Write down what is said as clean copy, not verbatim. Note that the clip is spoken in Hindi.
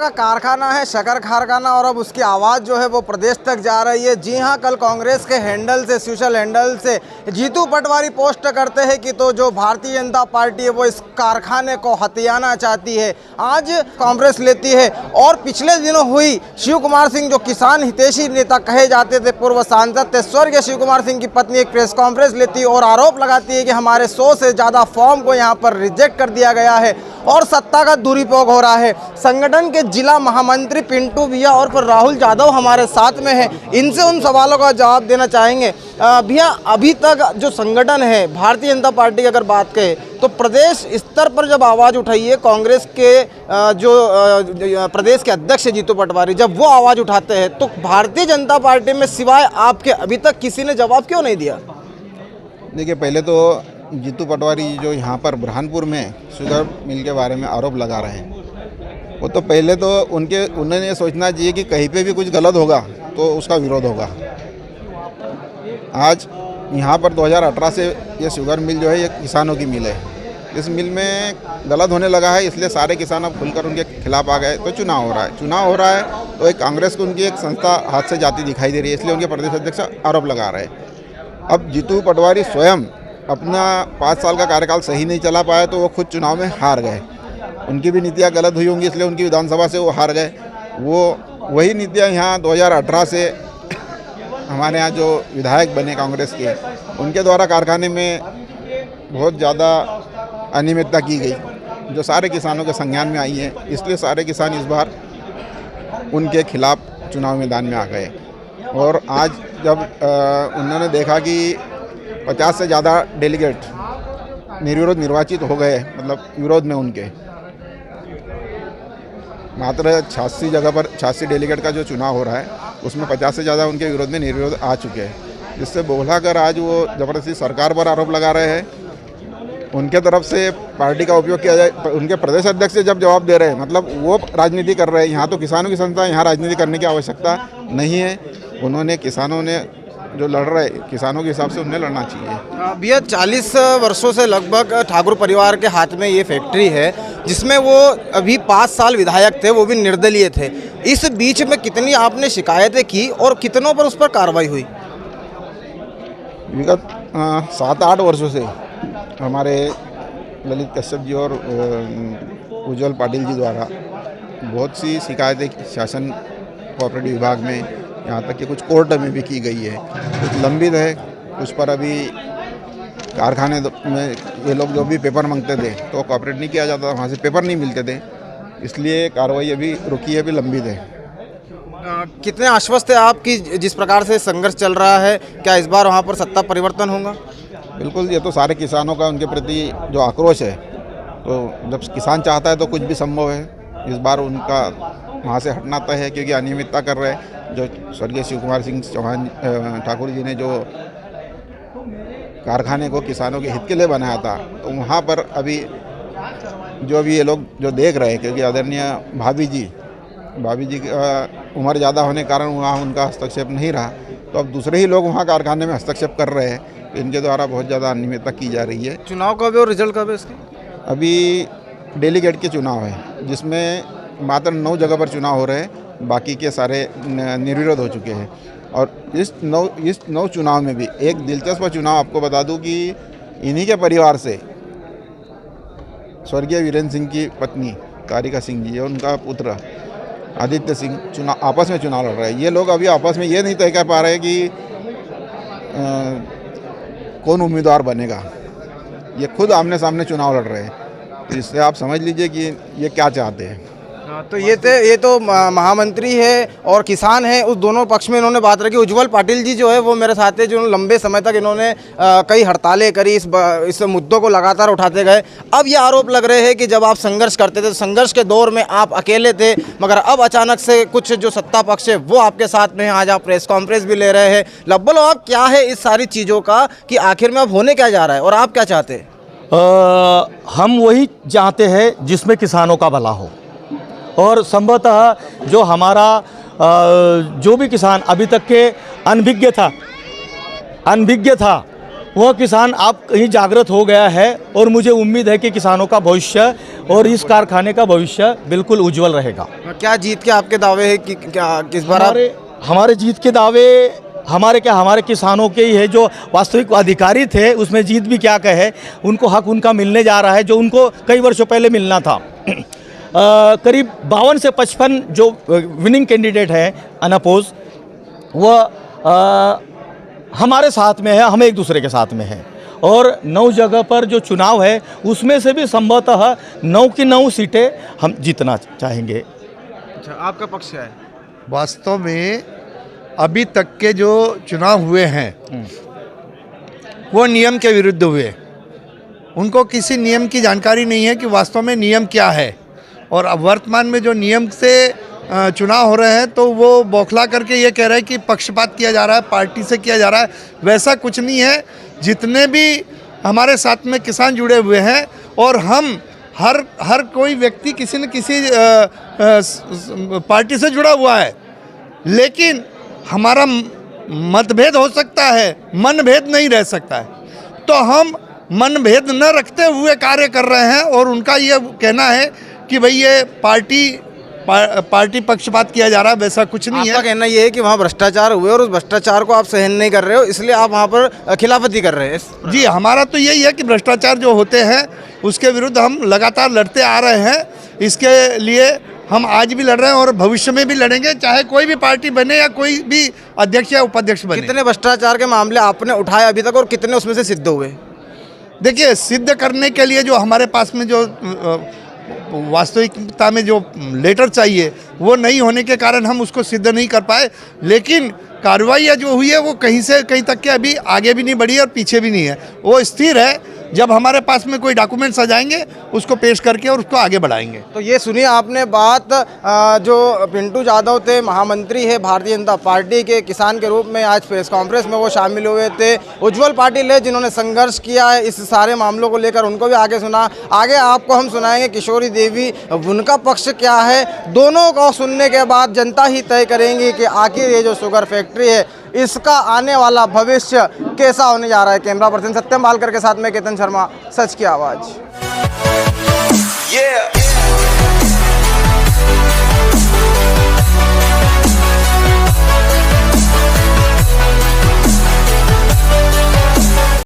का कारखाना है शक्कर कारखाना और अब उसकी आवाज़ जो है वो प्रदेश तक जा रही है। जी हाँ, कल कांग्रेस के हैंडल से, सोशल हैंडल से जीतू पटवारी पोस्ट करते हैं कि तो जो भारतीय जनता पार्टी है वो इस कारखाने को हथियाना चाहती है। आज कांग्रेस लेती है और पिछले दिनों हुई शिव कुमार सिंह जो किसान हितैषी नेता कहे जाते थे, पूर्व सांसद थे, स्वर्गीय शिव कुमार सिंह की पत्नी एक प्रेस कॉन्फ्रेंस लेती है और आरोप लगाती है कि हमारे 100 से ज़्यादा फॉर्म को यहाँ पर रिजेक्ट कर दिया गया है और सत्ता का दुरुपयोग हो रहा है। संगठन के जिला महामंत्री पिंटू भैया और फिर राहुल यादव हमारे साथ में है, इनसे उन सवालों का जवाब देना चाहेंगे। भैया, अभी तक जो संगठन है भारतीय जनता पार्टी की अगर बात करें तो प्रदेश स्तर पर जब आवाज़ उठाई है कांग्रेस के जो प्रदेश के अध्यक्ष जीतू पटवारी, जब वो आवाज़ उठाते हैं तो भारतीय जनता पार्टी में सिवाय आपके अभी तक किसी ने जवाब क्यों नहीं दिया? देखिए, पहले तो जीतू पटवारी जो यहाँ पर बुरहानपुर में शुगर मिल के बारे में आरोप लगा रहे हैं, वो तो पहले तो उन्हें ये सोचना चाहिए कि कहीं पे भी कुछ गलत होगा तो उसका विरोध होगा। आज यहाँ पर 2018 से ये शुगर मिल जो है ये किसानों की मिल है। इस मिल में गलत होने लगा है, इसलिए सारे किसान अब खुलकर उनके खिलाफ आ गए। तो चुनाव हो रहा है तो एक कांग्रेस को उनकी एक संस्था हाथ से जाती दिखाई दे रही है, इसलिए उनके प्रदेश अध्यक्ष आरोप लगा रहे हैं। अब जीतू पटवारी स्वयं अपना 5 साल का कार्यकाल सही नहीं चला पाया तो वो खुद चुनाव में हार गए। उनकी भी नीतियाँ गलत हुई होंगी, इसलिए उनकी विधानसभा से वो हार गए। वही नीतियाँ यहाँ 2018 से हमारे यहाँ जो विधायक बने कांग्रेस के, उनके द्वारा कारखाने में बहुत ज़्यादा अनियमितता की गई जो सारे किसानों के संज्ञान में आई है, इसलिए सारे किसान इस बार उनके खिलाफ चुनाव मैदान में आ गए। और आज जब उन्होंने देखा कि 50 से ज़्यादा डेलीगेट निर्विरोध निर्वाचित हो गए, मतलब विरोध में उनके मात्र 86 जगह पर 86 डेलीगेट का जो चुनाव हो रहा है उसमें 50 से ज़्यादा उनके विरोध में निर्विरोध आ चुके हैं, जिससे बोला कर आज वो ज़बरदस्ती सरकार पर आरोप लगा रहे हैं। उनके तरफ से पार्टी का उपयोग किया जाए, उनके प्रदेश अध्यक्ष से जब जवाब दे रहे हैं, मतलब वो राजनीति कर रहे हैं। यहाँ तो किसानों की संस्था, यहाँ राजनीति करने की आवश्यकता नहीं है। उन्होंने किसानों ने जो लड़ रहे किसानों के हिसाब से उन्हें लड़ना चाहिए। भैया, 40 वर्षों से लगभग ठाकुर परिवार के हाथ में ये फैक्ट्री है जिसमें वो अभी 5 साल विधायक थे, वो भी निर्दलीय थे। इस बीच में कितनी आपने शिकायतें की और कितनों पर उस पर कार्रवाई हुई? विगत 7-8 वर्षों से हमारे ललित कश्यप जी और उज्जवल पाटिल जी द्वारा बहुत सी शिकायतें शासन कोऑपरेटिव विभाग में, यहाँ तक कि कुछ कोर्ट में भी की गई है। कुछ लंबित है, कुछ पर अभी कारखाने में ये लोग जो भी पेपर मांगते थे तो कोऑपरेट नहीं किया जाता, वहाँ से पेपर नहीं मिलते थे, इसलिए कार्रवाई अभी रुकी है, अभी लंबित है। कितने आश्वस्त है आप कि जिस प्रकार से संघर्ष चल रहा है, क्या इस बार वहाँ पर सत्ता परिवर्तन होगा? बिल्कुल, ये तो सारे किसानों का उनके प्रति जो आक्रोश है, तो जब किसान चाहता है तो कुछ भी संभव है। इस बार उनका वहाँ से हटना तय है, क्योंकि अनियमितता कर रहे हैं। जो स्वर्गीय शिव कुमार सिंह चौहान ठाकुर जी ने जो कारखाने को किसानों के हित के लिए बनाया था, तो वहाँ पर अभी ये लोग जो देख रहे हैं, क्योंकि आदरणीय भाभी जी का उम्र ज़्यादा होने के कारण वहाँ उनका हस्तक्षेप नहीं रहा, तो अब दूसरे ही लोग वहाँ कारखाने में हस्तक्षेप कर रहे हैं। इनके द्वारा बहुत ज़्यादा अनियमितता की जा रही है। चुनाव कब है और रिजल्ट कब है इसके? अभी डेलीगेट के चुनाव है, जिसमें मात्र 9 जगह पर चुनाव हो रहे हैं, बाकी के सारे निर्विरोध हो चुके हैं। और इस 9 चुनाव में भी एक दिलचस्प चुनाव आपको बता दूं कि इन्हीं के परिवार से स्वर्गीय वीरेंद्र सिंह की पत्नी तारिका सिंह जी और उनका पुत्र आदित्य सिंह आपस में चुनाव लड़ रहे हैं। ये लोग अभी आपस में ये नहीं तय कर पा रहे कि कौन उम्मीदवार बनेगा। ये खुद आमने सामने चुनाव लड़ रहे हैं, तो इससे आप समझ लीजिए कि ये क्या चाहते हैं। तो ये तो महामंत्री है और किसान है, उस दोनों पक्ष में इन्होंने बात रखी। उज्जवल पाटिल जी जो है वो मेरे साथ है, जो लंबे समय तक इन्होंने कई हड़तालें करी, इस मुद्दों को लगातार उठाते गए। अब ये आरोप लग रहे हैं कि जब आप संघर्ष करते थे तो संघर्ष के दौर में आप अकेले थे, मगर अब अचानक से कुछ जो सत्ता पक्ष है वो आपके साथ में है। आज आप प्रेस कॉन्फ्रेंस भी ले रहे हैं। लब्बलो, आप क्या है इस सारी चीज़ों का कि आखिर में अब होने क्या जा रहा है और आप क्या चाहते हैं? हम वही चाहते हैं जिसमें किसानों का भला हो, और संभवतः जो हमारा जो भी किसान अभी तक के अनभिज्ञ था वह किसान आप कहीं जागृत हो गया है और मुझे उम्मीद है कि किसानों का भविष्य और इस कारखाने का भविष्य बिल्कुल उज्जवल रहेगा। क्या जीत के आपके दावे हैं कि क्या किस बार आप हमारे जीत के दावे हमारे किसानों के ही है। जो वास्तविक अधिकारी थे उसमें जीत भी क्या कहे, उनको हक उनका मिलने जा रहा है जो उनको कई वर्षों पहले मिलना था। करीब 52 से 55 जो विनिंग कैंडिडेट हैं अनअपोज, वह हमारे साथ में है, हम एक दूसरे के साथ में हैं। और 9 जगह पर जो चुनाव है उसमें से भी संभवतः 9 की 9 सीटें हम जीतना चाहेंगे। अच्छा, आपका पक्ष क्या है? वास्तव में अभी तक के जो चुनाव हुए हैं वो नियम के विरुद्ध हुए। उनको किसी नियम की जानकारी नहीं है कि वास्तव में नियम क्या है। और अब वर्तमान में जो नियम से चुनाव हो रहे हैं तो वो बौखला करके ये कह रहे हैं कि पक्षपात किया जा रहा है, पार्टी से किया जा रहा है। वैसा कुछ नहीं है। जितने भी हमारे साथ में किसान जुड़े हुए हैं और हम हर कोई व्यक्ति किसी न किसी पार्टी से जुड़ा हुआ है, लेकिन हमारा मतभेद हो सकता है, मनभेद नहीं रह सकता है। तो हम मनभेद न रखते हुए कार्य कर रहे हैं और उनका ये कहना है कि भाई ये पार्टी पक्षपात किया जा रहा है, वैसा कुछ नहीं है। आपका कहना ये है कि वहाँ भ्रष्टाचार हुए और उस भ्रष्टाचार को आप सहन नहीं कर रहे हो, इसलिए आप वहाँ पर खिलाफती कर रहे हैं। जी, हमारा तो यही है कि भ्रष्टाचार जो होते हैं उसके विरुद्ध हम लगातार लड़ते आ रहे हैं। इसके लिए हम आज भी लड़ रहे हैं और भविष्य में भी लड़ेंगे, चाहे कोई भी पार्टी बने या कोई भी अध्यक्ष या उपाध्यक्ष बने। कितने भ्रष्टाचार के मामले आपने उठाए अभी तक और कितने उसमें से सिद्ध हुए? देखिए, सिद्ध करने के लिए जो हमारे पास में जो वास्तविकता में जो लेटर चाहिए वो नहीं होने के कारण हम उसको सिद्ध नहीं कर पाए। लेकिन कार्रवाई जो हुई है वो कहीं से कहीं तक के अभी आगे भी नहीं बढ़ी है और पीछे भी नहीं है, वो स्थिर है। जब हमारे पास में कोई डॉक्यूमेंट्स आ जाएंगे उसको पेश करके और उसको आगे बढ़ाएंगे। तो ये सुनिए आपने बात, जो पिंटू यादव थे, महामंत्री है भारतीय जनता पार्टी के, किसान के रूप में आज प्रेस कॉन्फ्रेंस में वो शामिल हुए थे। उज्जवल पाटिल है जिन्होंने संघर्ष किया है इस सारे मामलों को लेकर, उनको भी आगे सुना। आगे आपको हम सुनाएंगे किशोरी देवी, उनका पक्ष क्या है। दोनों को सुनने के बाद जनता ही तय करेंगी कि आखिर ये जो शुगर फैक्ट्री है इसका आने वाला भविष्य कैसा होने जा रहा है। कैमरा पर्सन सत्यम बालकर के साथ में केतन शर्मा, सच की आवाज़।